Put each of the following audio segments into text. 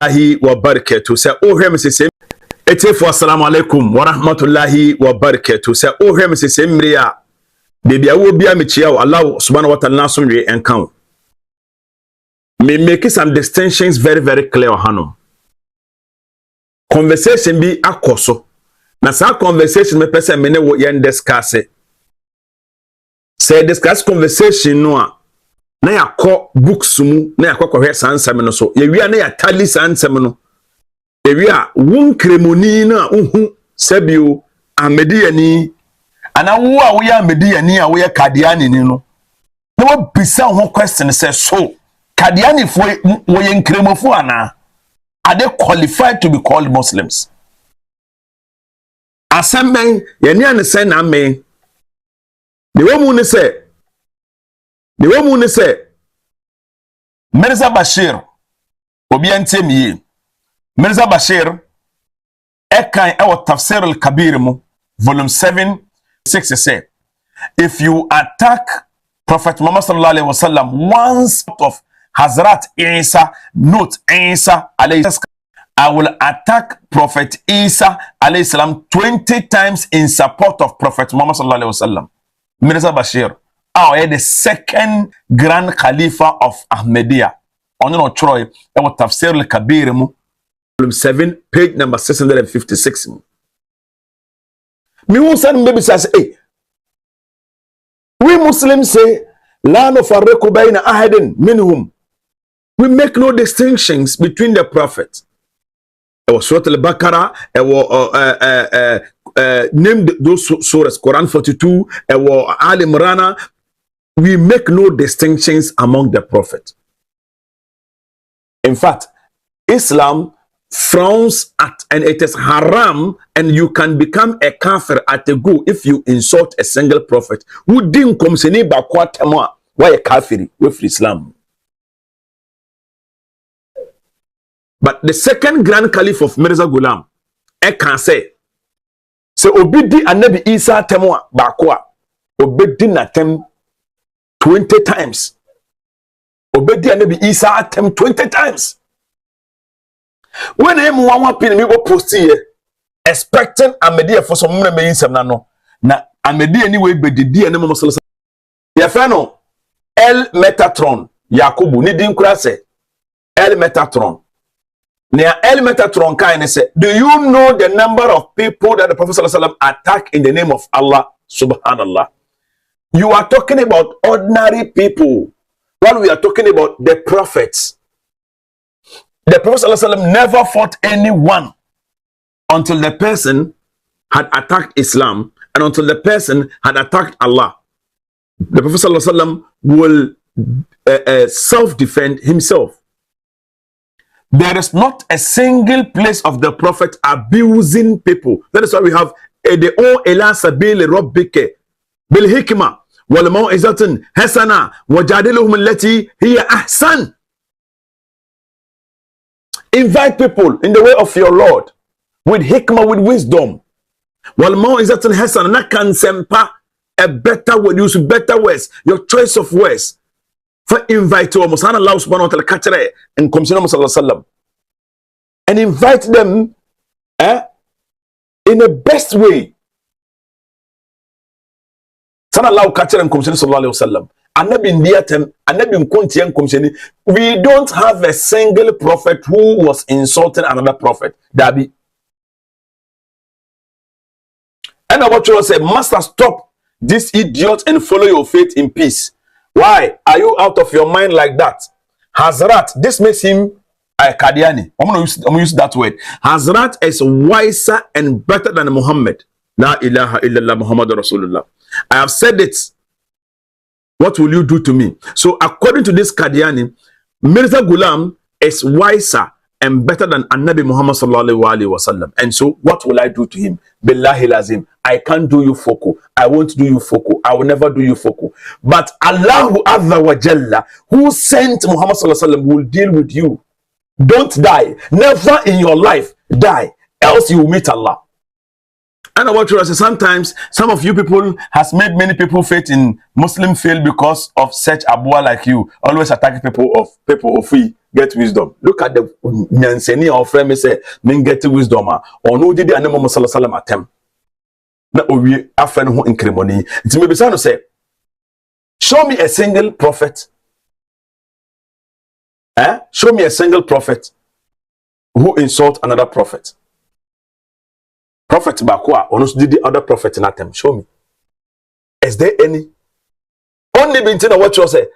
Ahi wa barakatuh. Say oh here Mrs. Etefu assalamu alaikum wa rahmatullahi wa barakatuh. Say oh here Mrs. Mria. Baby I will be a michiao Allah subhanahu wa ta'ala sumri encount. Me make some distinctions very clear hano. Conversation be akoso. Na sa conversation me person me ne wo yen discuss. Say discuss conversation no a na yakọ books mu na yakọ kohwe sansam no so ye wi na ya tali sansam no ye wi a won kremoni na uhu sabio Ahmadi ana wo a wo ya Ahmadi a wo ya Qadiani ni no na wo bisa ho question say so Qadiani fo wo ye kremofo ana are they qualified to be called Muslims? Asemben ye ni an say na me the woman say Mirza Bashir obi antemi Mirza Bashir ekan e tafsir al-kabir mu volume 7 6 say if you attack Prophet Muhammad sallallahu alaihi wasallam once of Hazrat Isa note Isa alayhi, I will attack Prophet Isa alayhi salam 20 times in support of Prophet Muhammad sallallahu alaihi wasallam. Mirza Bashir the second grand Khalifa of Ahmadiyya. On Troy, it was Tafsir al-Kabir, volume 7, page number 656. Me who said maybe says, hey, we Muslims say, La nufarriqu bayna ahadin minhum. We make no distinctions between the prophets. It was Surah al-Baqarah, it was named those surahs, Quran 42, it was Al Imran. We make no distinctions among the prophets. In fact, Islam frowns at, and it is haram, and you can become a kafir at a go if you insult a single prophet. Who didn't come seni bakwa tema why a kafiri with Islam. But the second grand caliph of Mirza Ghulam, I can say obidi anabi Isa temwa bakwa obidi natem 20 times. Obedi anabi Isa attempt 20 times. When him one pin me go post here, expecting Ahmadi for some money me insem na no. Na Ahmadi anyway be di ene mo sallallahu. Ya fa no El Metatron Yakubu ni din kura se El Metatron. Now El Metatron kind say, do you know the number of people that the Prophet sallallahu attack in the name of Allah subhanallah? You are talking about ordinary people, while we are talking about the prophets. The Prophet ﷺ never fought anyone until the person had attacked Islam and until the person had attacked Allah. The Prophet ﷺ will self-defend himself. There is not a single place of the Prophet abusing people. That is why we have Ede'o ila sabili rabbike bil hikmah والموعظة حسنة وجادلهم التي هي أحسن. Invite people in the way of your Lord with hikmah, with wisdom. والموعظة حسنة nakan sempa a better word, use better words, your choice of words. For invite to Allah subhanahu wa ta'ala kachare and Komsina sallallahu and invite them in the best way. Sana Allah catcher and Komsheni sallallahu alaihi wasallam. Anabi ndiatem, anabi mkunti Komsheni. We don't have a single prophet who was insulting another prophet. Dabi. And I want you to say, Master, stop this idiot and follow your faith in peace. Why are you out of your mind like that? Hazrat, this makes him a Qadiani. I'm gonna use that word. Hazrat is wiser and better than Muhammad. La ilaha illallah Muhammad Rasulullah. I have said it. What will you do to me? So according to this Qadiani, Mirza Ghulam is wiser and better than Annabi Muhammad sallallahu alaihi wasallam. And so what will I do to him? Billahi lazim. I can't do you foku. I won't do you foku. I will never do you foku. But Allahu Azza wa Jalla, who sent Muhammad sallallahu alaihi wasallam, will deal with you. Don't die. Never in your life die. Else you will meet Allah. And I want you to say, sometimes some of you people has made many people faith in Muslim faith because of such Pbuh like you, always attacking people of free. get wisdom. Look at the nyanseni of friend me say men get wisdom. Or no did the animal salam atem. Na owie afen ho inkremoni. Nti me bisa no say, show me a single prophet. Show me a single prophet who insult another prophet. Prophet Bakwa, or no did the other prophet in atem. Show me. Is there any? Only been what you say.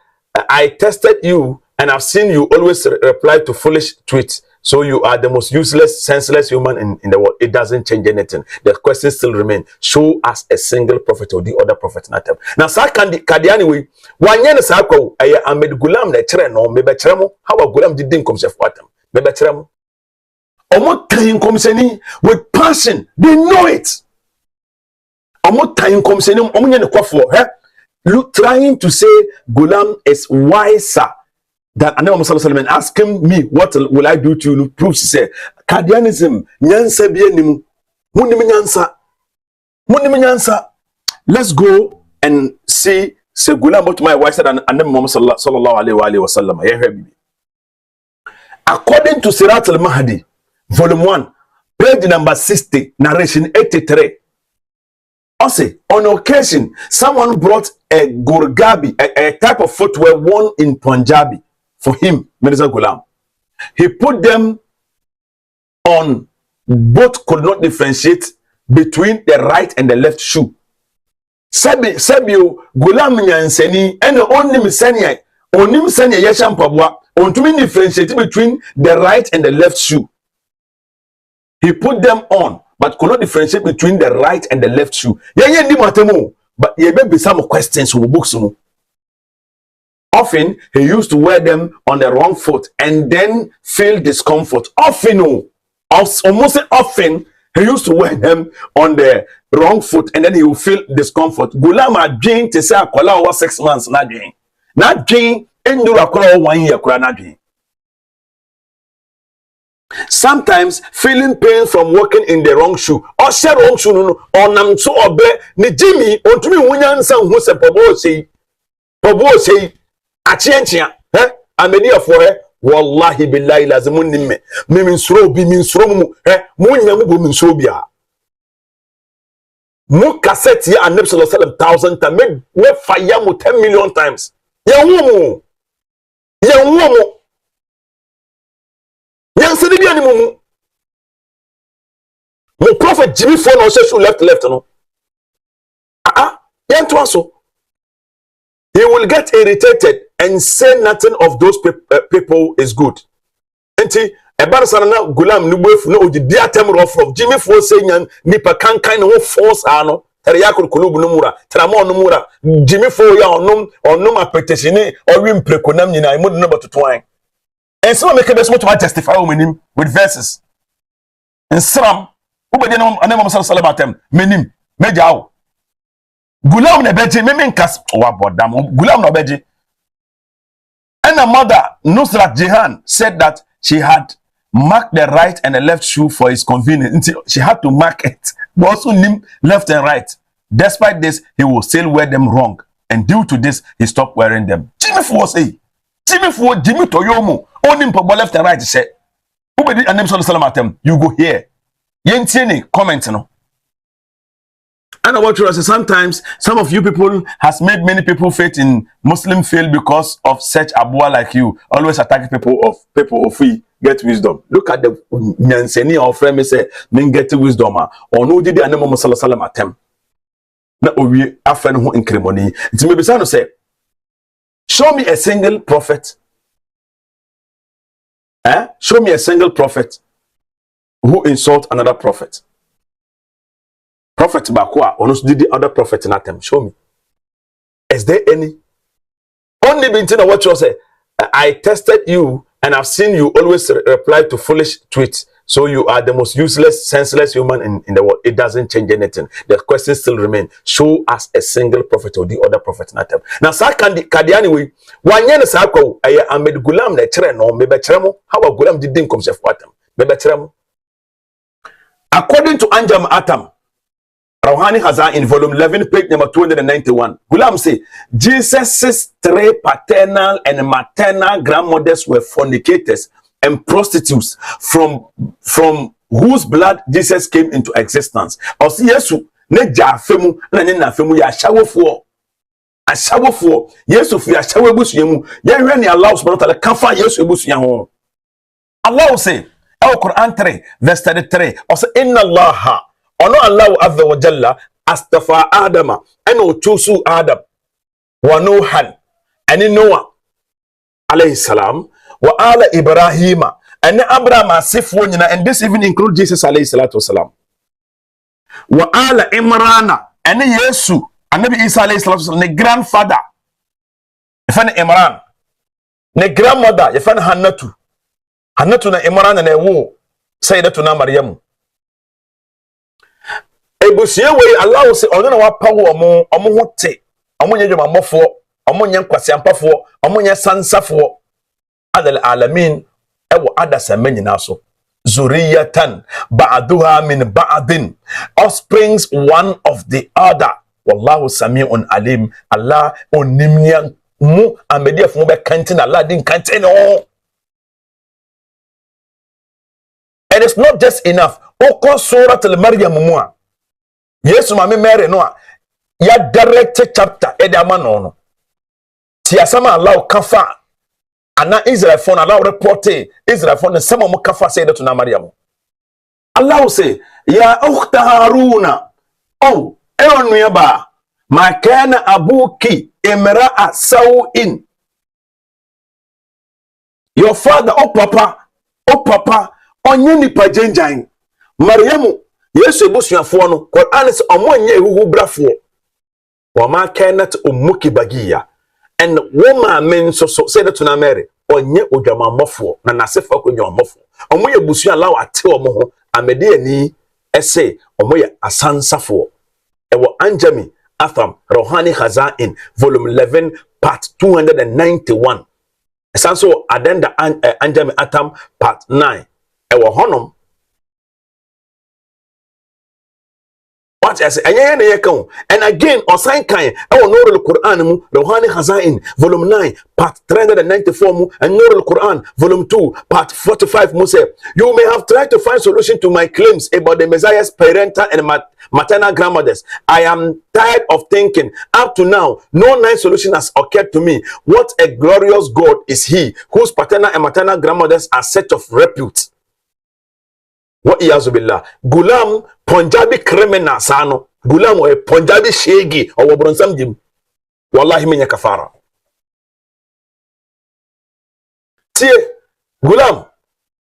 I tested you and I've seen you always reply to foolish tweets. So you are the most useless, senseless human in the world. It doesn't change anything. The question still remains. Show us a single prophet or the other prophet. Now, Qadiani we one year sako aya Ahmady Gulam na chere no mebe cheremo. How a Gulam didn't come chef watem. Mebe cheremo. Omo time come seni with passion. They know it. Omo time come seni omo nye ne kwafo. Look, trying to say Gulam is wiser than Anam Sallallahu asking me what will I do to you? Proves say Qadianism nyansa bi enimu munimi nyansa. Let's go and see say Gulam but my wiser than Anam Sallallahu Alaihi Wasallam. According to Sirat al-Mahdi, volume 1, page number 60, narration 83. Also, on occasion, someone brought a gurgabi, a type of footwear worn in Punjabi for him, Mirza Ghulam. He put them on, both could not differentiate between the right and the left shoe. Sabio Ghulam nyanseni and onim senya yesham pabwa ontumi differentiate between the right and the left shoe. He put them on, but could not differentiate between the right and the left shoe. But he may be some questions from books. Often he used to wear them on the wrong foot and then feel discomfort. Almost often he used to wear them on the wrong foot and then he will feel discomfort. Gulam adwin to say akola over 6 months na dwin. Na dwin enduru akola 1 year kura na dwin. Sometimes feeling pain from walking in the wrong shoe or share wrong shoe no or nam so obe ni Jimmy ontumi wunyansa hu se Pbuh sei achienchia ameni afo wallahi billahi lazimun nimme minsuro bi minsuro mu munyam bo minsuro bia mu cassette ya Annabi sallallahu alaihi wasallam 1000 times me fire mu 10 million times ya wumu yansani bi animu mu prophet Jimmy for no shoe left no yanto aso. He will get irritated and say nothing of those people is good. Enti ebarsana Gulam nubuef no odi atem rough from Jimmy for saying nipa kankan no force ano tere yakul kulubu no mura tramo no mura Jimmy for ya onum apeteshini owim prekonam nyina imod no batotoan. And so make best to justify menim with verses. And sram ubedi no anam sallallahu alaihi menim mejaw Gulam na beji memen kas wa bodam Gulam na beji. And a mother Nusrat Jihan said that she had marked the right and the left shoe for his convenience. She had to mark it, but also name left and right. Despite this, he will still wear them wrong, and due to this, he stopped wearing them. Jimmy Toyomo only for left and right. Say, who did and them you go here. Yentieni comment no. And what you say, sometimes some of you people has made many people faith in Muslim faith because of such Pbuh like you, always attacking people of we get wisdom. Look at the nyanseni of friend me say men get wisdom or no did the animal sallallahu atem. Na owie afen ho inkremoni. Nti me bisa no say, show me a single prophet. Show me a single prophet who insult another prophet. Prophet Bakwa, or did the other prophet in atem. Show me. Is there any? Only been what you say. I tested you and I've seen you always reply to foolish tweets. So you are the most useless, senseless human in the world. It doesn't change anything. The question still remains. Show us a single prophet or the other prophet in atem. Now, Qadiani we one year sako aya Ahmady Gulam na chere no mebe cheremo. How a Gulam didn't come chef watem. Mebe cheremo. According to Anjam Atam, Rouhani Hazan in volume 11, page number 291. Gulam say, Jesus' three paternal and maternal grandmothers were fornicators and prostitutes from whose blood Jesus came into existence. Osi Yesu ne jafemu na ne nafemu ya shawofo. Ashawofo Yesu fi ashawo ebusu yemu. Ye hwe ne Allah subhanahu wa ta'ala kafa Yesu ebusu yaho. Allah say, Quran 3 verse 33. Osi inna Allah ono Allah azza wa jalla astafa Adama eno chusu Adam wa Nuhan ani Noah alayhi salam wa ala Ibrahima and Abraham asifo nyina, and this even include Jesus alayhi salatu wasalam, wa ala Imrana and Yesu anabi Isa alayhi salatu wasalam ne grandfather yefan Imran, ne grandmother yefan Hannatu na Imran na ewo sayyidatuna Maryamu. Ebusia we Allah say ono na wapawo omo hote omo nye dwamamofo omo nye nkwasiampafo omo nye sansafo adal alamin ewo adasama nyina so zuriyatan ba'duha min ba'din, offsprings one of the other. Wallahu sami'un alim. Allah onimnya mu amediaf mu be kantin Allah din kantin no. And it's not just enough. Oko surat al-Maryam mu Yesu mame Mary no ya direct chapter edama no ti asama Allah kafa ana Israel phone Allah reporte Israel phone sama mo kafa say that na Maryam. Allah say ya ukhta Haruna oh eonu yaba ma kana abuki imra'a sawin, your father oh papa onye nipa jenjan. Maryamu Yesu ebusuafo no Quran is omonye ehuhu brafo wa ma kanat ummuki bagiya, and woman men so say that na Mary onye odwamamofo na nasefo kodwamamofo omoye ebusu Allah ate omo ho amede ani ese omoye asansafo ewo Anjami Atham Rouhani Hazan in volume 11 part 291 esanso adenda Anjami Atham part 9 ewo honom. What I say, and again, on sign kind, our Nurul Quran, Rouhani Hazan, volume 9, part 394, and Nurul Quran, volume 2, part 45, Muse. You may have tried to find solution to my claims about the Messiah's parental and maternal grandmothers. I am tired of thinking. Up to now, no nice solution has occurred to me. What a glorious God is He, whose paternal and maternal grandmothers are set of repute. Wa iyazu billah. Gulam Punjabi criminal sano. Gulam o Punjabi shegi o wabronsam jim. Wallahi menya kafara. Tie Gulam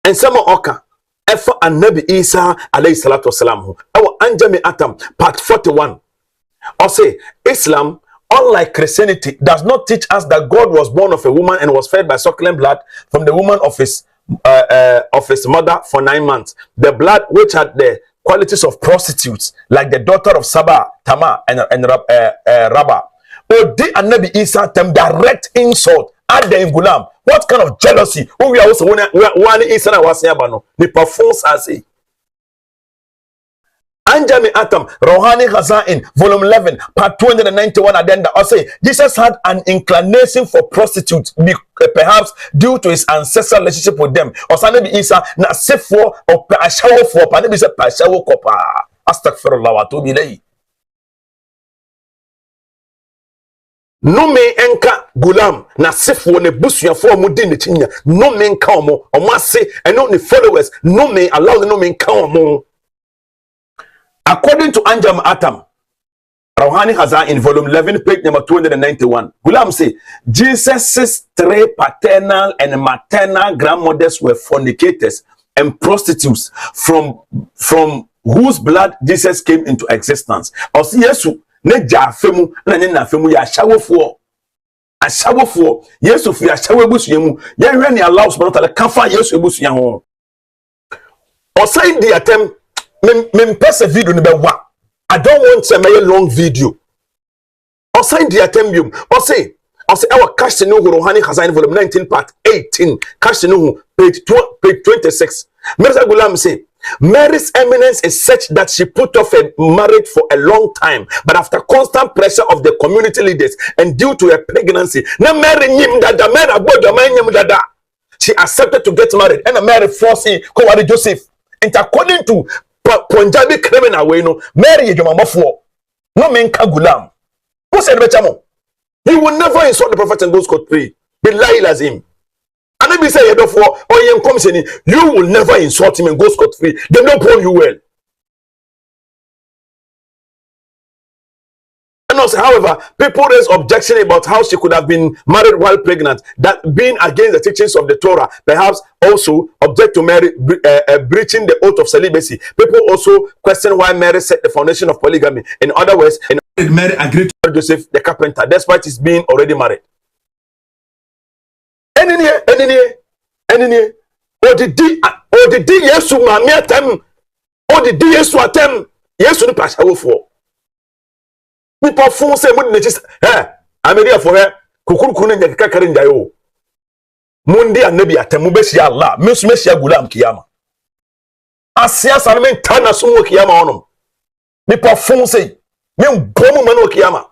en sama oka efa annabi Isa alayhi salatu wasalam. Awa Anjami Atam part 41. Or say Islam, unlike Christianity, does not teach us that God was born of a woman and was fed by suckling blood from the woman of his mother for 9 months. The blood which had the qualities of prostitutes, like the daughter of Saba, Tamar, and Rabba. Or the Annabi Isa them direct insult at the Gulam. What kind of jealousy? Who we are also one Isa was yabano. The performs as a Anjami Atam, Rouhani Hazan in volume 11, part 291 addenda. I say Jesus had an inclination for prostitutes, perhaps due to his ancestral relationship with them. Or Sanabi Isa na sefo or ashawo for Panabi se pashawo kopa. Astaghfirullah wa atubu ilayhi. No me enka Gulam na sefo ne busuafo mu di ne chinya. No me enka omo ase and no ne followers. No me allow no me enka omo. According to Anjam Atam, Rouhani Hazan in volume 11, page number 291, Gulam say, Jesus' three paternal and maternal grandmothers were fornicators and prostitutes from whose blood Jesus came into existence. Osi Yesu ne jafemu na ne nafemu ya shawofo. Ashawofo Yesu fi ashawo ebusu yemu. Ye hwe ne Allah subhanahu wa ta'ala kafa Yesu ebusu yaho. Osai di atem me pese video ni be wa. I don't want to make a long video. Or sign the attembium. Or say our cash no Rouhani Hazan volume 19 part 18. Cash no page 26. Mirza Gulam say Mary's eminence is such that she put off a marriage for a long time, but after constant pressure of the community leaders and due to her pregnancy, now Mary nyim dada, Mary abodo man nyim dada. She accepted to get married, and Mary forced him to Joseph. And according to Punjabi criminal way, no Mary is your mama. No men kagulam. Who said Bechamo? He will never insult the prophet and go scot-free. Be loyal as him. And if you say therefore, or comes in, you will never insult him and go scot-free. They don't pull you well. And also, however, people raise objection about how she could have been married while pregnant, that being against the teachings of the Torah, perhaps also object to Mary breaching the oath of celibacy. People also question why Mary set the foundation of polygamy. In other words, Mary agreed to marry Joseph the carpenter, despite his being already married. Any Yesu mami atem, Yesu atem, Yesu ni pasha wofo. People phone say mo just Ahmady for her kukurukuru nya kakare ndayo. Mundi anabi atem beshi Allah, mesu gulam kiyama. Asia sanme tana sumo kiyama onom. People phone say me bomu mano kiyama.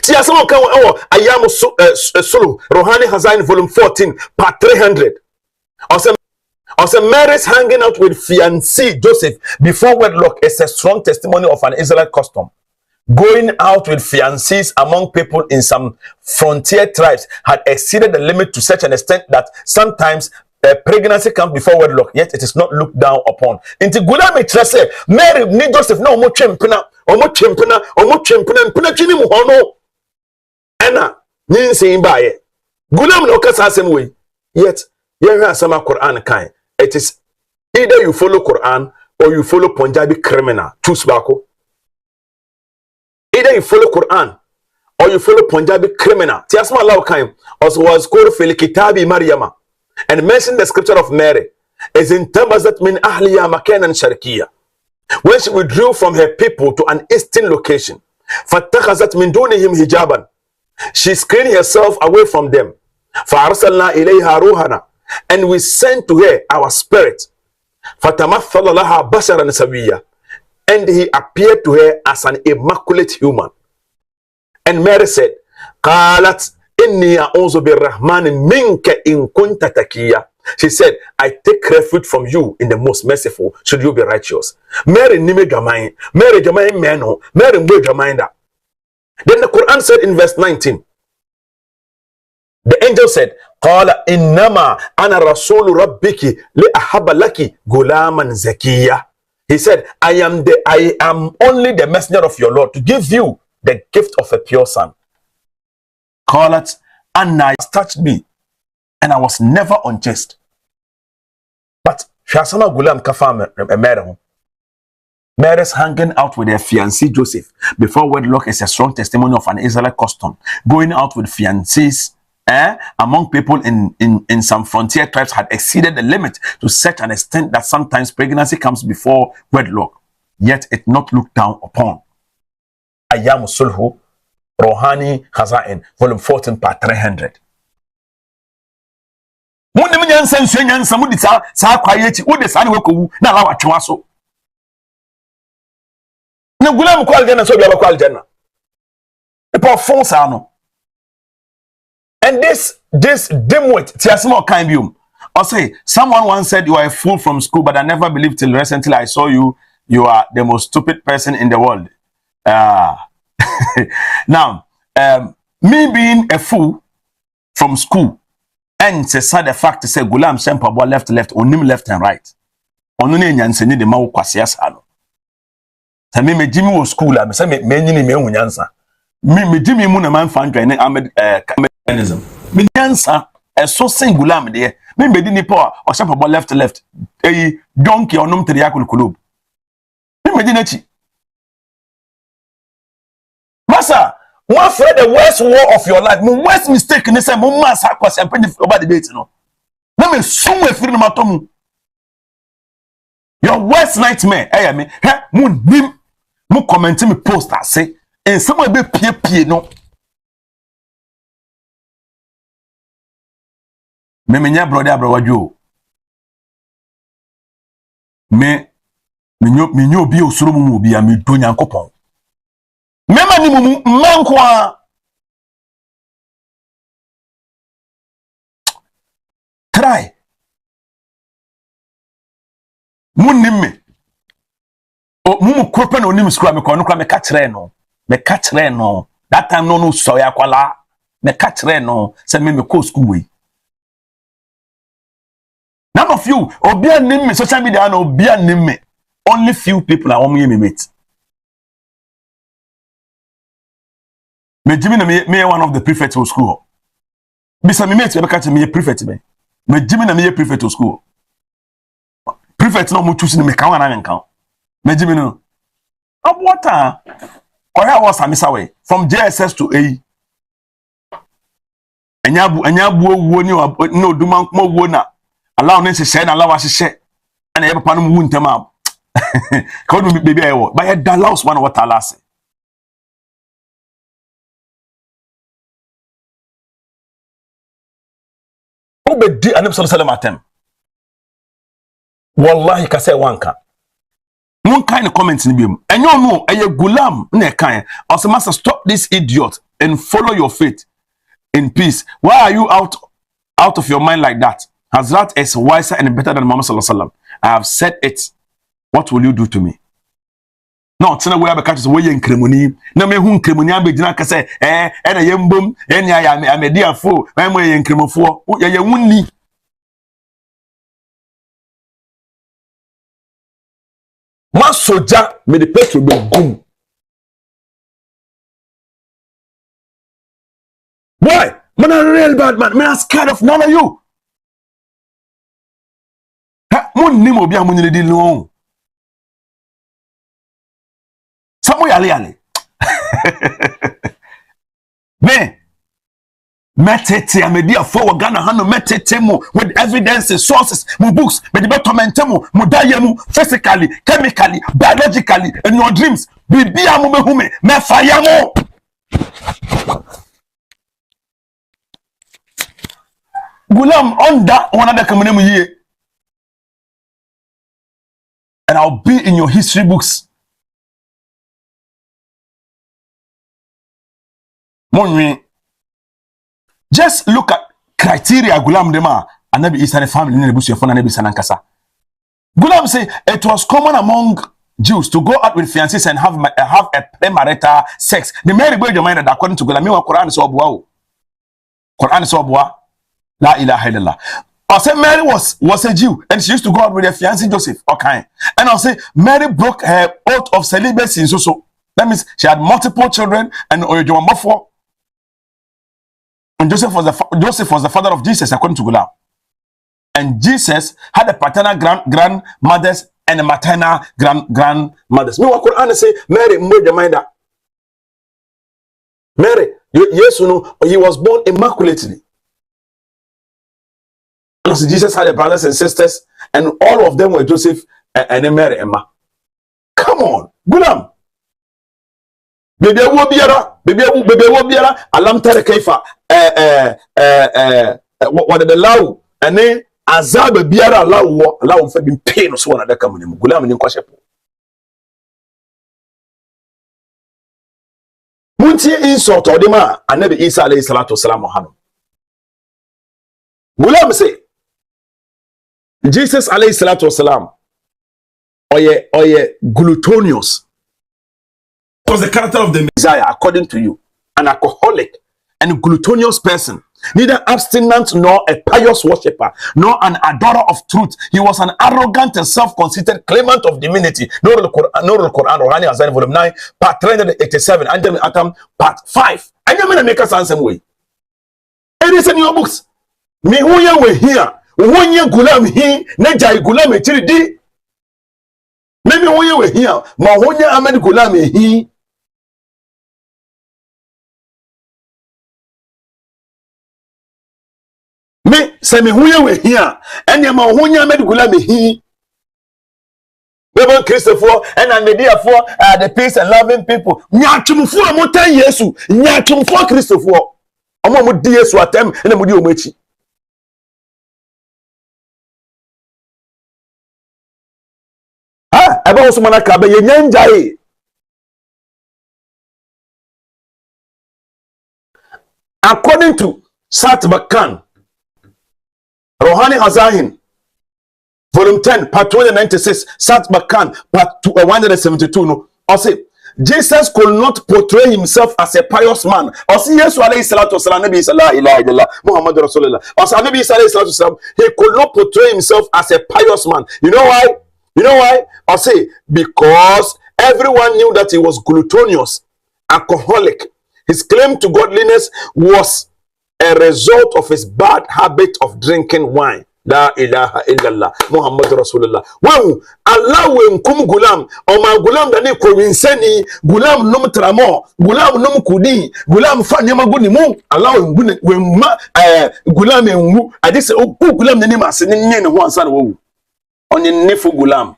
See, as someone can Ayamu Sulu, Rohani Hazain, volume 14, part 300. Also, Mary's hanging out with fiancé Joseph before wedlock is a strong testimony of an Israelite custom. Going out with fiancés among people in some frontier tribes had exceeded the limit to such an extent that sometimes pregnancy comes before wedlock, yet it is not looked down upon. Into Gulami Tresse, Mary ni Joseph no more chimpina, mpina chini muhono. Ena nyinsi imbaye gulam no kasa same way, yet you sama Quran kind. It is either you follow Quran or you follow Punjabi criminal. Choose bako. Either you follow Quran or you follow Punjabi criminal. Tiasma Allah kind also was called fil kitabi Maryama and mentioned the scripture of Mary as in tabazat min ahliya makanan sharqiyya, when she withdrew from her people to an eastern location. Fattakhazat min dunihim hijaban, she screened herself away from them. فَأَرْسَلْنَا إِلَيْهَا رُوحَنَا, and we sent to her our spirit. فَتَمَثَّلَ لَهَا بَشَرًا سَوِيًّا, and he appeared to her as an immaculate human. And Mary said, قَالَتْ إِنِّي أَعُوذُ بِالرَّحْمَنِ مِنْكَ إِن كُنْتَ تَقِيًّا. She said, I take refuge from you in the most merciful, should you be righteous. Mary nime jamai, Mary jamai meno, Mary mwe jamainda. Then the Quran said in verse 19, the angel said, Qala innama ana rasulu rabbiki li ahaba laki gulaman zakiya. He said, I am only the messenger of your Lord to give you the gift of a pure son. Qalat, Anna touched me, and I was never unjust. But Shasama Gulam Kafam Mary's hanging out with her fiancé Joseph before wedlock is a strong testimony of an Israelite custom. Going out with fiancés among people in some frontier tribes had exceeded the limit to such an extent that sometimes pregnancy comes before wedlock, yet it not looked down upon. Ayam Sulhu, Rohani Hazain, volume 14, part 300. Mundi nyansa nsuo nyansa mudi sa kwayechi wo de sa ne wekowu na ala watwe aso na gulam ko aljanna so bia ko aljanna e pa fon sa no. And this dimwit tiasmo kan bium or say someone once said you are a fool from school, but I never believed till recently I saw you are the most stupid person in the world. Now me being a fool from school, and it's a sad fact to say Gulam Pbuh left, onim left and right. Onune nyanse ni de ma wo kwase asalo. Ta me Jimmy wo school am say me nyini me hunyansa. Me Jimmy mu na man fan join Ahmady Qadianism. Me nyansa so sing Gulam de. Me be di nipa o Pbuh left. Donkey onum triakul kulub. Me di nachi. Masa one for the worst war of your life, my worst mistake in the same moment, I pay over the date. No, let me somewhere free no. Your worst nightmare, I mean, mo commenting me post I say, and someone be pie no. Me nya brother Joe. me nyo bi osoro mu obi a me do Nyankopon mema ni mu manko a try munnim me o mu kropa na onim skura me kono kra me ka kire no that time no so ya kwala me ka kire no se me ko school we none of you obi anim me social media na obi anim me only few people are me mate me jimi na me one of the prefects of school bisa me mate be ka me prefect me jimi na me prefect of school prefect no mo choose me kan wana nkan me jimi no abota oya was amisa we from JSS to AE enyabu owuo ni oduma nkmo owuo na allow ne hye na allow ahye ana ye papa no mu ntem am ka odum baby ayo ba ye da allow one water last obedi annabi sallallahu alaihi wasallam wallahi ka say wanka mun kind of comments ni biom enyo no eye gulam na e kan also master stop this idiot and follow your faith in peace. Why are you out of your mind like that? Hazrat is wiser and better than Muhammad sallallahu alaihi wasallam. I have said it. What will you do to me? No, tsena we abeka to we yenkremoni. Na me hu nkremoni abegina ka say na yembom enya ya amediafo, me mo yenkremofo. Ye wunni. Ma soja me the petrol be gum. Boy, man a real bad man. Me not scared of none of you. Mun ni mo bia mun ni di lo. Samo yale. Me metete amedia for Ghana hano metete mo with evidences, sources, mo books, me the tormentemo, mo dayemu physically, chemically, biologically in your dreams. Bibia mo me fire mo. Gulam on that one other community year. And I'll be in your history books. Money. Just look at criteria Gulam Dema and Nabi Isa family in the bush of Nabi Sanankasa. Gulam say it was common among Jews to go out with fiancés and have a premarital sex. The Mary boy your mind that according to Gulam, Quran is Obwa. Quran is Obwa. La ilaha illallah. I say Mary was a Jew and she used to go out with her fiancé Joseph. Okay. And I'll say Mary broke her oath of celibacy. So that means she had multiple children and and Joseph was the father of Jesus according to Gulam. And Jesus had a paternal grandmothers and a maternal grandmothers. Me what Quran say Mary Mary, yes, you know, he was born immaculately. Because Jesus had brothers and sisters, and all of them were Joseph and Mary Emma. Come on, Gulam. Baby wo biara alam tare kaifa what the law and azab biara law fa bin pain so na da kamunim Gulam ni kwashepo munti insult odema Annabi Isa alayhi salatu wasalam hanu Gulam say Jesus alayhi salatu wasalam oye glutinous was the character of the Messiah according to you, an alcoholic and glutinous person, neither abstinent nor a pious worshipper nor an adorer of truth. He was an arrogant and self-conceited claimant of divinity. No the Quran Rohani Azan volume 9 part 387 and then Atam part 5 and you mean make us answer way it is in your books me who you were here when you Gulam he Najai Gulam di maybe when you were here ma when you Ahmady Qadiani he me say me who you were here and you ma when you Ahmady Qadiani he Bebo Christopher and Ahmadi for the peace and loving people nyatumfo amotan Yesu nyatumfo Christopher omo mo di Yesu atem na mo di omachi so mana ka be ye nyanjae. According to Satba Khan, Rohani Hazahin, Volume 10, part 296, Satba Khan, part 172. No, or say Jesus could not portray himself as a pious man. Or say yes, alayhi salatu wasalam, Nabi sallallahu ilaha illallah, Muhammad Rasulullah. Or say Nabi sallallahu salatu wasalam, he could not portray himself as a pious man. You know why? You know why? Or say because everyone knew that he was glutinous, alcoholic. His claim to godliness was a result of his bad habit of drinking wine. La ilaha illallah Muhammad Rasulullah. Wow, Allah wenkum gulam o ma gulam da ne ko winsani gulam num tramo gulam num kudi gulam fa ne maguni mu Allah wenma gulam enwu ade se o gulam ne ma se ne ho ansa na wo onye nefu gulam.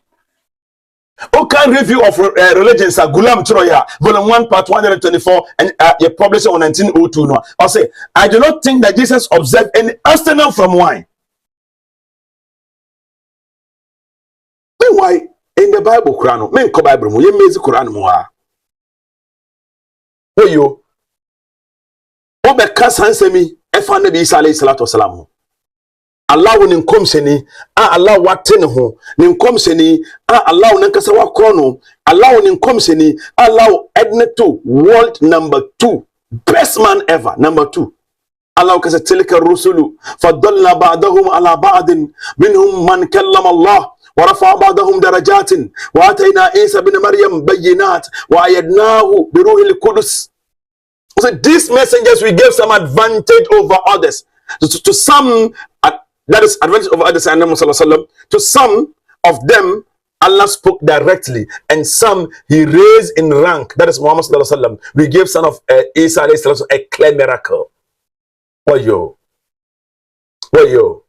Okay, review of religions are Gulam Troya, volume 1, part 124, and you published on 1902. No, I'll say, I do not think that Jesus observed any abstinence from wine. Meanwhile, in the Bible, Quran, men ko Bible mu, ye mezi Quran mu ha. Oyo, obe kasansemi, efa Nabi Isa alayhi salatu wasalam. Allah wo ninkom seni Allah watene ho ninkom seni Allah wo nankasa wakrono Allah wo ninkom seni Allah edne to world number 2 best man ever number 2 Allah kasa tilka rusulu fadalla ba'dahum ala ba'd minhum man kallama Allah wa rafa'a ba'dahum darajatin wa atayna Isa ibn Maryam bayyinat wa ayadnahu bi ruhil qudus. So these messengers we gave some advantage over others. To some that is advantage over others. To some of them, Allah spoke directly, and some He raised in rank. That is Muhammad. We gave son of Isa a clear miracle. Wayo, wayo.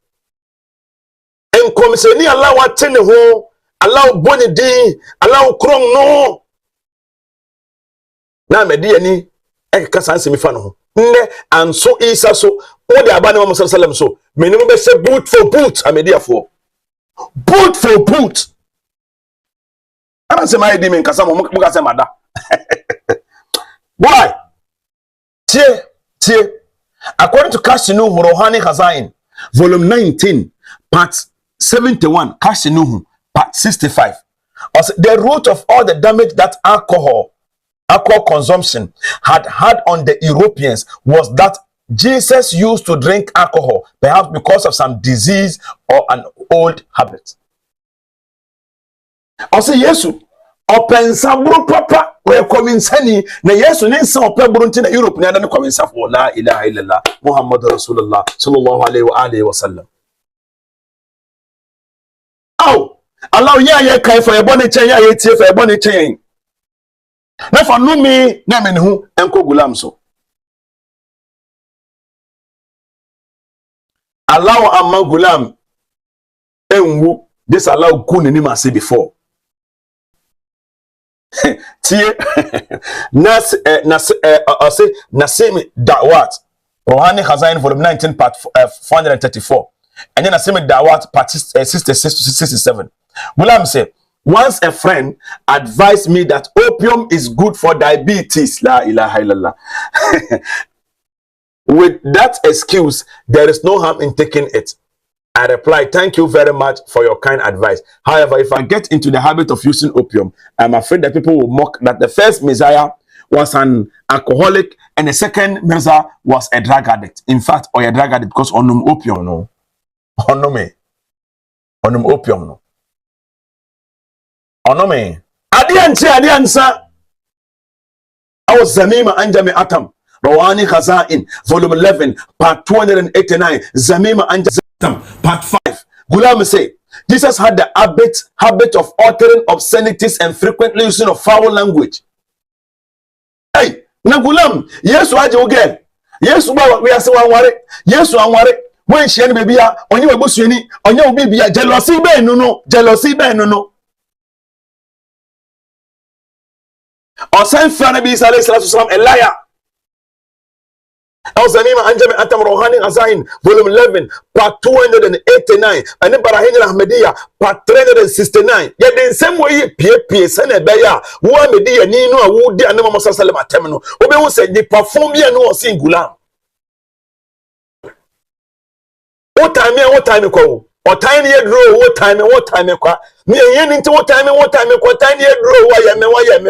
En komiseni Allah watene ho, Allah boni di, Allah krong no. Na me di ani e kasa nsemi fa no ho. Nne anso Isa so o de abane Muhammad so. Minimum be say boot for boot. Amedia for boot for boot. I don't say my demon kasa mo muka say mada. Why? Tie. According to Kashinuhu Rohani Hazain, volume 19, part 71, Kashinuhu, part 65. Also, the root of all the damage that alcohol consumption had on the Europeans was that Jesus used to drink alcohol, perhaps because of some disease or an old habit. Also, Yesu, opensabro papa, we coming sani, na Yesu ninsa opebro nti na Europe na na coming safo la ilaha illallah Muhammad Rasulullah sallallahu alaihi wa sallam. Aw, Allah ya kai for ebone chen ya tie for ebone chen. Na fa no me na me ne hu enko gulam so. Allow amma gulam enwu this allow kuni ni ma say before tie nasimi da'wat Rohani Hazain volume 19 part 434 and then nasimi da'wat part 66 to 67. Gulam say once a friend advised me that opium is good for diabetes. La ilaha illallah. With that excuse, there is no harm in taking it. I replied, thank you very much for your kind advice. However, if I get into the habit of using opium, I'm afraid that people will mock that the first Messiah was an alcoholic and the second Messiah was a drug addict. In fact, or a drug addict because onum opium no. Onome. Onum opium no. Onome. Adiansa. I was Zamima Anjami Atam. Rawani Hazain, volume 11, part 289, Zamima Anjam, part 5. Gulam say, Jesus had the habit of uttering obscenities and frequently using of foul language. Hey, na Gulam, yes, what you get? Yes, we are so worried. Yes, I'm worried. When she and baby are on your bushini, on your baby, jealousy, no, jealousy, no. Or send Fanabi Saleh a liar. Zanima Anjami Atam Rohani Hazain, volume 11, part 289, and Barahin Ahmadiyya, part 369. Yet in some way, P. Sene Beya, who are Media Nino, who did Anama Salam Atemino, who said they perform here no singular. What time you call? What time you draw? What time you call? Me into what time you time you draw? Why am I?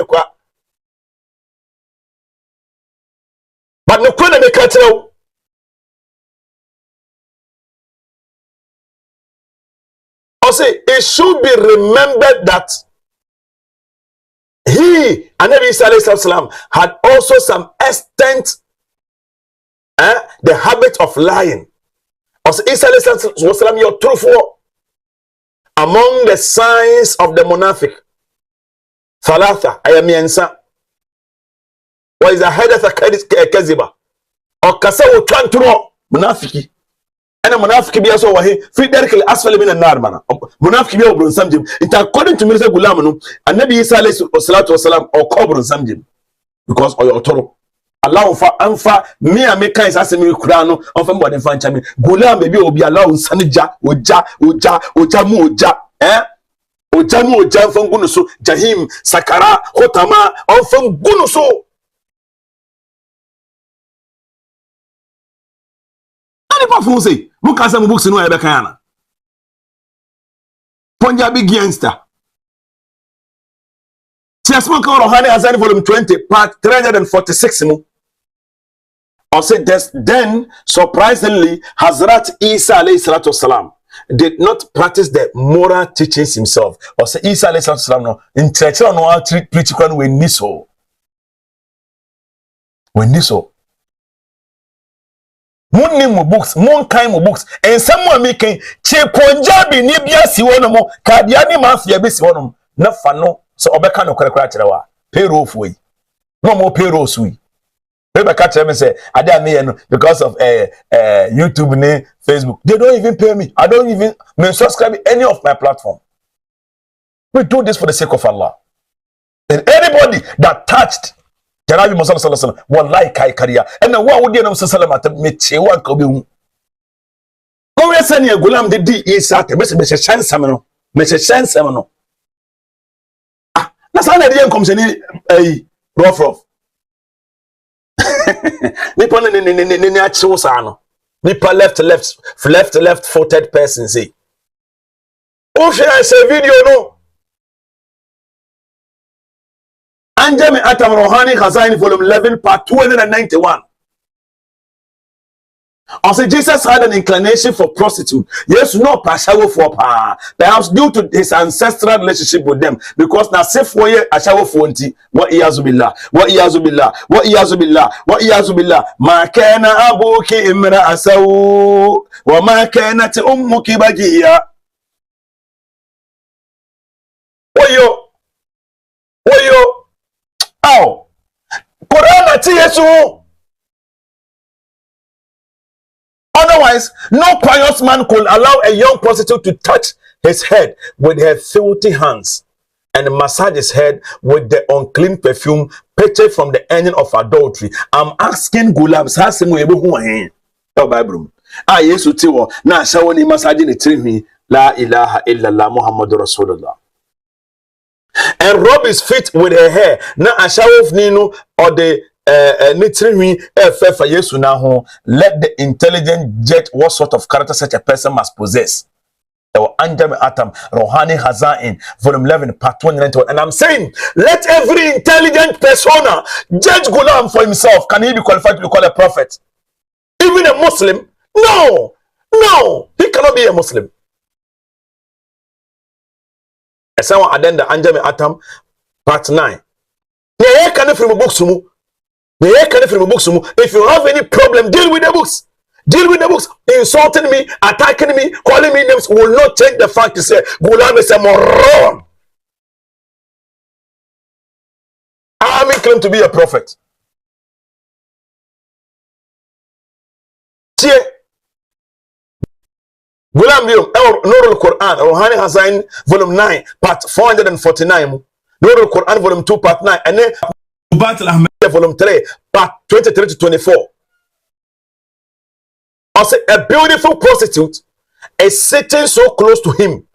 But no kuna me catch. I say it should be remembered that he, Anabi Sallallahu had also some extent, the habit of lying. I say Isa Sallallahu your truthful among the signs of the munafiq. Thalatha ayamiensa. Wa iza hadatha kaziba. Or kasa utantro munafiki. And a monarchy be also wahi free directly asfali min an-nar monarchy be obrun samjim. It according to Mirza Gulamanu and Nabi Isa alayhi salatu wasalam or kobrun samjim because of your toro allow for anfa me and me kind asemi kurano of them body fan chami Gulam baby obi allow sanija oja mu oja oja mu oja fan gunuso jahim sakara hotama of fan gunuso. Say, look at some books in where Bekana. Punjabi gangster. Tiasman Rohani Hazain volume 20, part 346. I said this, then surprisingly, Hazrat Isa alayhi salatu wasalam did not practice the moral teachings himself. Or say Isa alayhi salatu wasalam no in church no preach when niso. When niso. Mon name mo books, mon kind mo books, and someone making che Punjabi ni bia si wono mo Qadiani mafia be si wono na fa no so obeka no kwekwa kirewa payroll fuyi no more payroll sui be ka kire me say ade ame no because of YouTube ne Facebook they don't even pay me. I don't even subscribe any of my platform. We do this for the sake of Allah. And anybody that touched Janabi Muhammad sallallahu alaihi wasallam wallahi kai kariya ena wa wodi na Muhammad sallallahu alaihi wasallam me chewa ka obi hu ko we sani Gulam de di Isa te me se chance no me se chance no ah na sa na de enkom se ni rough ni pon ni a chewo sa no ni pa left footed person say o share say video no Anjami Atam Rohani Hazain volume 11 part 291. Also Jesus had an inclination for prostitute. Yes, no pashawo for pa. Perhaps due to his ancestral relationship with them. Because now safe for ye ashawo for nti. Wa iyazubillah. Ma kana abuki imra asaw. Wa ma kanat ummuki bagiya. Woyo. Oh, Quran Yesu. Otherwise, no pious man could allow a young prostitute to touch his head with her filthy hands and massage his head with the unclean perfume purchased from the engine of adultery. I'm asking Gulam, Bible. Yesu tiwo na shawoni massage ni trimi la ilaha illallah Muhammadur Rasulullah. And rub his feet with her hair. Na ashawof nino or the nitrimi for Yesu na ho. Let the intelligent judge what sort of character such a person must possess. Anjami Atam Rohani Hazain volume 11 part 191. And I'm saying, let every intelligent persona judge Gulam for himself. Can he be qualified to be called a prophet? Even a Muslim? No, he cannot be a Muslim. Esawa adenda Anjami Atam part 9. If you have any problem, deal with the books. Insulting me, attacking me, calling me names will not change the fact to say Gulam is a moron. I claim to be a prophet. Gulam Nurul Quran, Rohani Hazain, volume 9, part 449. Nurul Quran, volume 2, part 9. And then Battle Ahmadi, volume 3, part 23 to 24. I say a beautiful prostitute is sitting so close to him,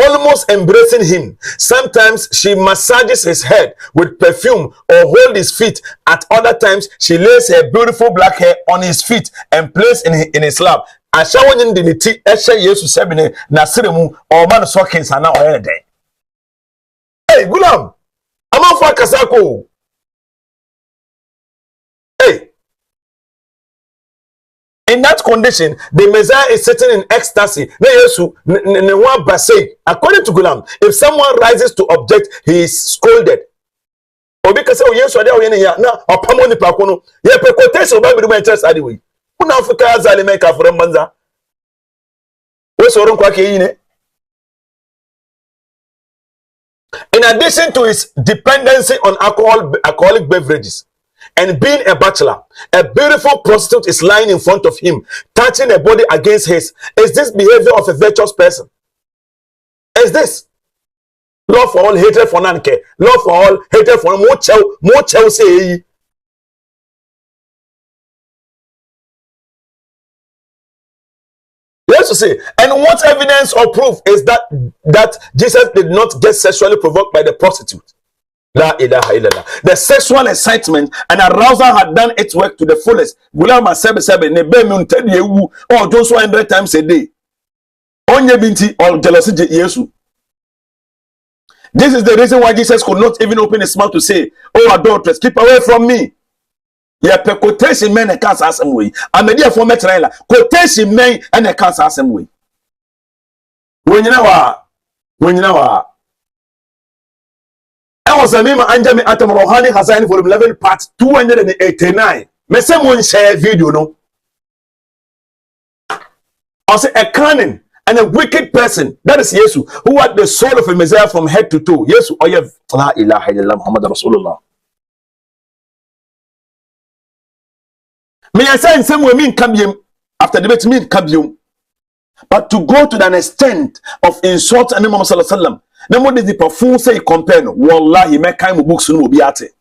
almost embracing him. Sometimes she massages his head with perfume or hold his feet. At other times, she lays her beautiful black hair on his feet and places in his lap. Ashawo nyi de ti ehye Yesu sebine na seremu o man sockings ana oyere den. Hey, Gulam, amafa kasako. Hey, in that condition, the Messiah is sitting in ecstasy. According to Gulam, if someone rises to object, he is scolded. Because Yesu ade oyene ya na opamo ni pakono. Ye pe quotation ba bi do interest anyway. Una Africa zali make afro banza. We so ron kwa ke yi ne. In addition to his dependency on alcoholic beverages, and being a bachelor, a beautiful prostitute is lying in front of him, touching her body against his. Is this behavior of a virtuous person? Is this love for all, hatred for none? Love for all, hatred for more chow say. Yes, to say, and what evidence or proof is that Jesus did not get sexually provoked by the prostitute? La ilaha illallah. The sexual excitement and arousal had done its work to the fullest. Gulama sebe ne be mi untedi ewu or just 100 times a day. Onye binti or jealousy Yesu. This is the reason why Jesus could not even open his mouth to say, "Oh adulteress, keep away from me." Yeah, pe quotation men e can't ask him way. Amedia for metrela. Quotation men and e can't ask him way. When you know I was a name Anjami Ahmady Qadiani volume 11 part 289. Me say mo share video no. I say a cunning and a wicked person, that is Yesu, who had the soul of a Messiah from head to toe. Yesu oye la ilaha illallah Muhammad Rasulullah. Me say in same way me kabiem after debate me kabiem. But to go to an extent of insult and Muhammad sallallahu alaihi wasallam. Nemo de the perfume say compare no. Wallahi me kai mo books no bi ate.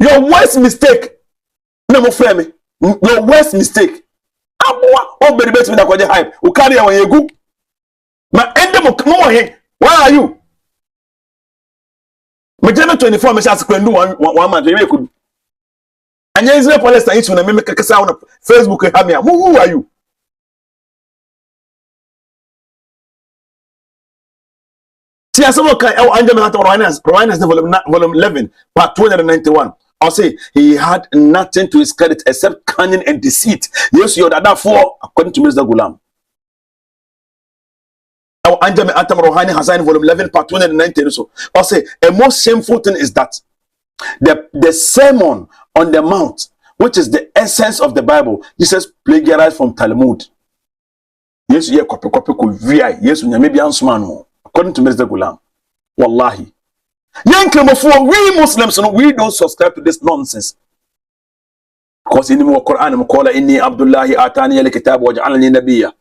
Your worst mistake. Nemo frame me. Your worst mistake. Aboa o be debate me da kwaje hype. O carry awon yegu. Ma ende mo he. Where are you? Me January 24 me sha kwendu one month we could. Anya Israel Palestine issue na me kekesa on Facebook ha me. Who are you? See, as someone can volume 11, part 291. I'll say he had nothing to his credit except cunning and deceit. Yes, you're that for according to Mr. Gulam. Volume 11, part 290. So I'll say a most shameful thing is that the sermon on the mount, which is the essence of the Bible, Jesus plagiarized from Talmud. Yes, yeah, copy yes, maybe answer. According to Mr. Gulam, wallahi. We Muslims, we don't subscribe to this nonsense. Because in the Quran, we call inni Abdullahi atani al-kitab waj'alani nabiyya.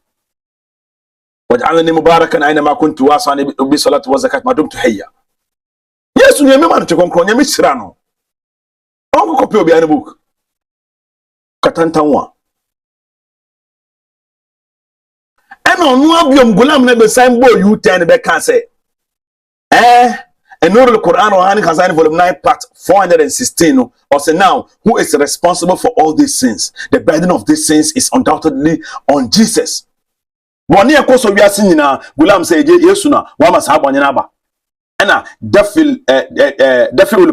Waj'alani mubarakan aynama kuntu wasani bi salati wa zakat ma dumtu hayya. Yes, we man to conclude, we misrano. On copy obi an book. Katantanwa. No abiom Gulam na be sign boy you turn be can say and no the Quran or Ahmady Qadiani volume 9 part 416 or say now who is responsible for all these sins? The burden of these sins is undoubtedly on Jesus. One year course of we are seeing now Gulam say Yesu na wa masahaba nyina ba na defil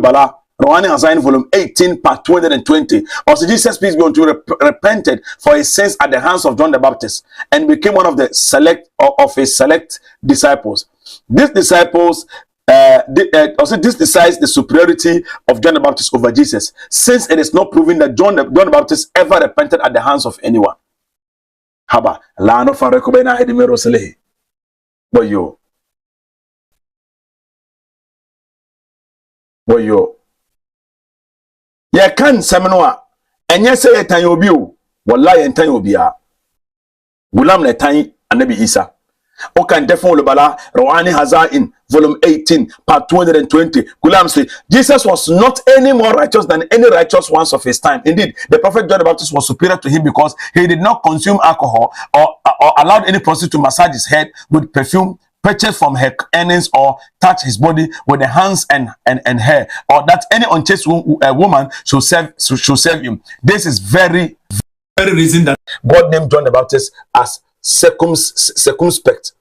bala Ahmady Qadiani volume 18 part 220. Also Jesus peace be unto repented for his sins at the hands of John the Baptist and became one of the select disciples. These disciples also this decides the superiority of John the Baptist over Jesus, since it is not proven that John the Baptist ever repented at the hands of anyone. Haba la no fareko bena edimero selehi. Boyo ye kan semnoa enye se yetan obi o wallahi entan obi a Gulam na tan Annabi Isa Okay, definitely Bala, Rawani Hazain, volume 18, part 220. Gulam say, Jesus was not any more righteous than any righteous ones of his time. Indeed, the prophet John the Baptist was superior to him because he did not consume alcohol or allowed any prostitute to massage his head with perfume purchased from her earnings or touch his body with the hands and hair, or that any unchaste woman should serve him. This is very reason that God named John the Baptist as circumspect.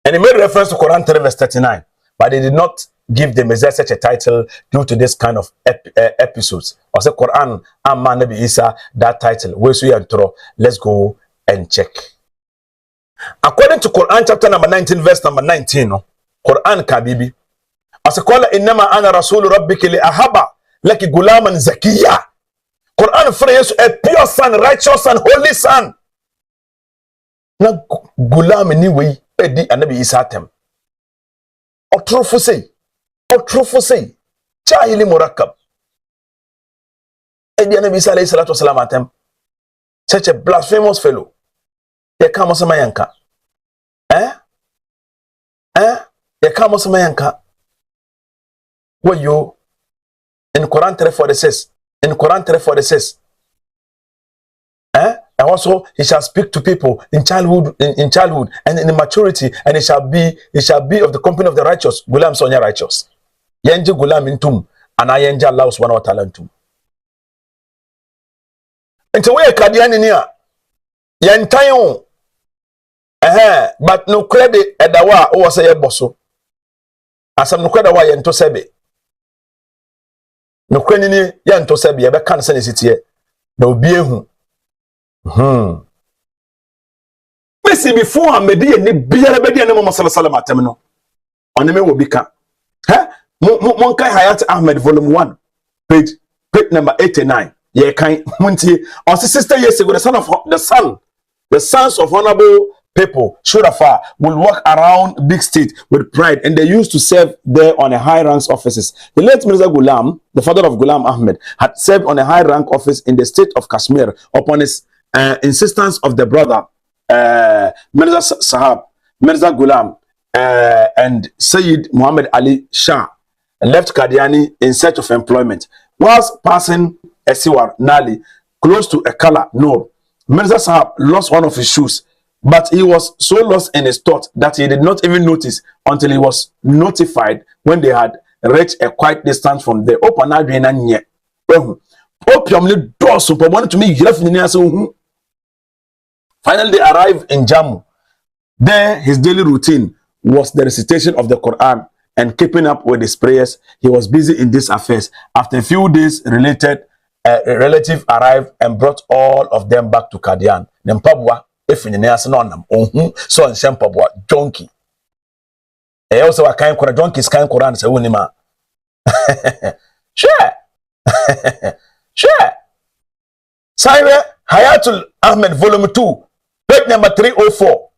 And he made reference to Quran 3 verse 39, but he did not give the Messiah such a title due to this kind of episodes. I say Quran Ahmady Isa that title. Where's we intro? Let's go and check. According to Quran chapter number 19 verse number 19, Quran Kabibi, as qala innama ana rasul rabbika li ahaba laki gulaman zakiya. Quran phrase a pure son, righteous son, holy son. Na gulam ni we edi anabi Isa tem. Otrofo say jahili murakkab. Edi anabi Isa alayhi salatu wasalam atem. Such a blasphemous fellow. Ye kama sama yanka. Ye kama sama yanka. What you in Quran 3:46. In Quran 3:46. And also he shall speak to people in childhood and in maturity, and it shall be of the company of the righteous. Gulam sonya righteous. Yenji gulam intum and ayenja Allah subhanahu wa ta'ala intum. Into where Qadiani niya yentayon but no credit edawa o say boso. Asam no credit wa yento sebe. No credit ni yento sebe ye be kan se nesitie. Na obi ehu. Messi before Ahmadi ni biara be dia na Muhammad sallallahu alaihi wasallam no. Oneme wo bika. Mon kai Hayat Ahmed volume 1 page number 89. Ye kan muntie on 60 years ago the sons of honorable people Shurafa will walk around big state with pride, and they used to serve there on a high rank offices. The late Mirza Ghulam, the father of Ghulam Ahmed, had served on a high rank office in the state of Kashmir upon his insistence of the brother Mirza Sahab, Mirza Ghulam and Sayyid Muhammad Ali Shah left Qadiani in search of employment. Whilst passing Esiwar Nali close to Ekala Noor, Mirza Sahab lost one of his shoes, but he was so lost in his thought that he did not even notice until he was notified when they had reached a quiet distance from the Finally, they arrived in Jammu. There, his daily routine was the recitation of the Quran and keeping up with his prayers. He was busy in these affairs. After a few days, a relative arrived and brought all of them back to Qadian. Pbuh, if in the so on Pbuh, donkey. He also a kind Quran, donkey's kind Quran, so unima. Sure. Sire Hayatul Ahmed, volume 2, page number 304.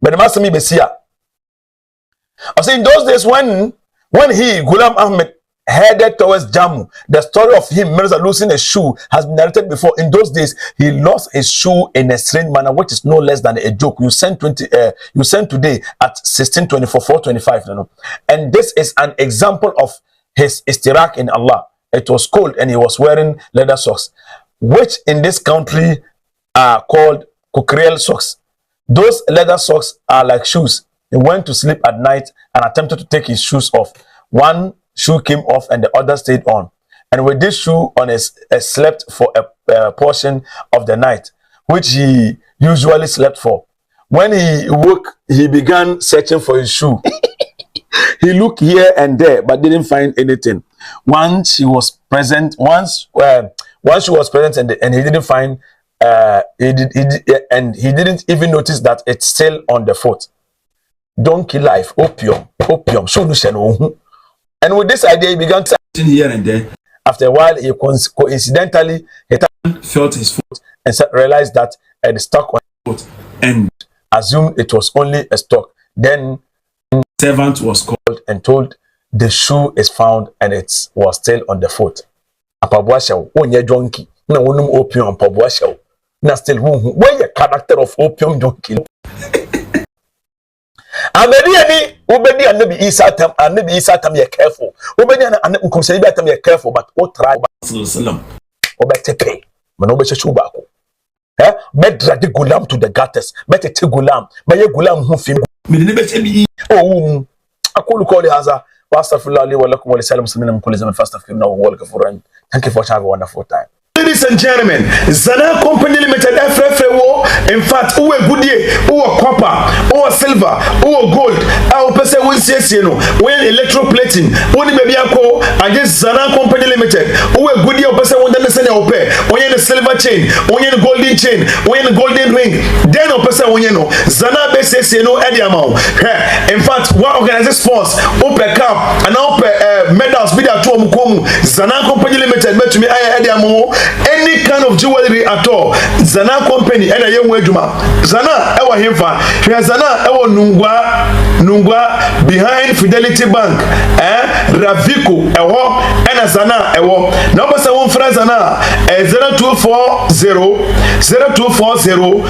But the master me besia. I say in those days when Ghulam Ahmed headed towards Jammu, the story of him Mirza losing a shoe has been narrated before. In those days, he lost his shoe in a strange manner, which is no less than a joke. You send today at 1624, 425, and this is an example of his istirak in Allah. It was cold and he was wearing leather socks, which in this country are called kukrel socks. Those leather socks are like shoes. He went to sleep at night and attempted to take his shoes off. One shoe came off and the other stayed on. And with this shoe on, slept for a portion of the night, which he usually slept for. When he woke, he began searching for his shoe. He looked here and there, but didn't find anything. Once she was present, and he didn't find, and he didn't even notice that it's still on the foot. Donkey life, opium, solution. And with this idea, he began searching here and there. After a while, he coincidentally felt his foot and realized that it stuck on his foot and assumed it was only a stock. Then the servant was called and told the shoe is found and it was still on the foot. Apabuasha, onye donkey, na wonum opium apabuasha. Na still who your character of opium donkey. Ahmady ani obedi anabi Isa tam ye careful. Obedi an nkomsani bi atam ye careful but o try sallam. Obetepe. Mano be chechu baako. Bedra de gulam to the gutters. Betete gulam. Maye gulam hu fim. Medine be chebi. Oh. Aqulu qawli hadha wa astaghfirullah li wa lakum wa lisal muslimina min kulli zaman fastaghfiruhu wa huwal ghafurur rahim. Thank you for having a wonderful time. Ladies and gentlemen, Zana Company Limited, in fact, who a goodie, who a copper, who a silver, who a gold, our person will say, when electroplating, when baby ako, against Zana Company Limited, who a goodie, or person will understand your pay, when the silver chain, when the golden chain, when the golden ring, then a person when you know, Zana base says, any amount. In fact, what organizes sports, open cup, and open medals, be that to Zana Company Limited, but to me, I had any kind of jewelry at all. Zana Company and a young Weduma. Zana, ewa himfa. Zana, ewa Nungwa behind Fidelity Bank. Raviko, ewa, and a Zana, ewa. Number 7 for Zana, 0240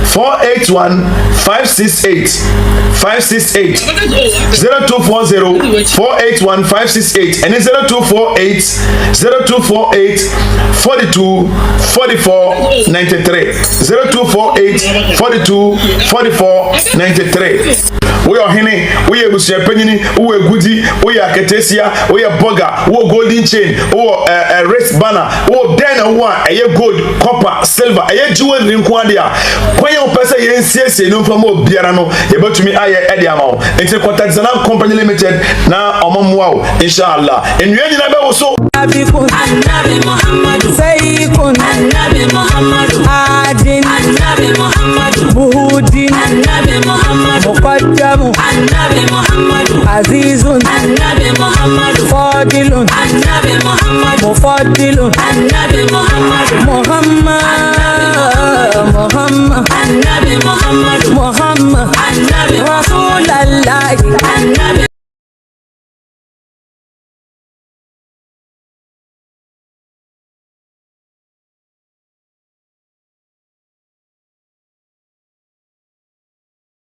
481 568 0240 481 568 and 0248 42 44 93 0248 42 44 93. We are Henny, we are Monsieur Penny, we are Goody, we are Ketesia, we are Burger, we are Golden Chain, or a wrist banner, or then a gold, copper, silver, a jewel in Quadia. When you pass a yes, no from Biarano, about to me, I Ediamo, and to contact Zana Company Limited now, wow, inshallah. And you never also. Nabi Muhammad, Sayyidun, Nabi Muhammad, Adin, Nabi Muhammad, Pbuh, Nabi Muhammad, Muqaddam, Nabi Muhammad, Azizun, Nabi Muhammad, Fadilun, Nabi Muhammad, Mufaddilun, Nabi Muhammad.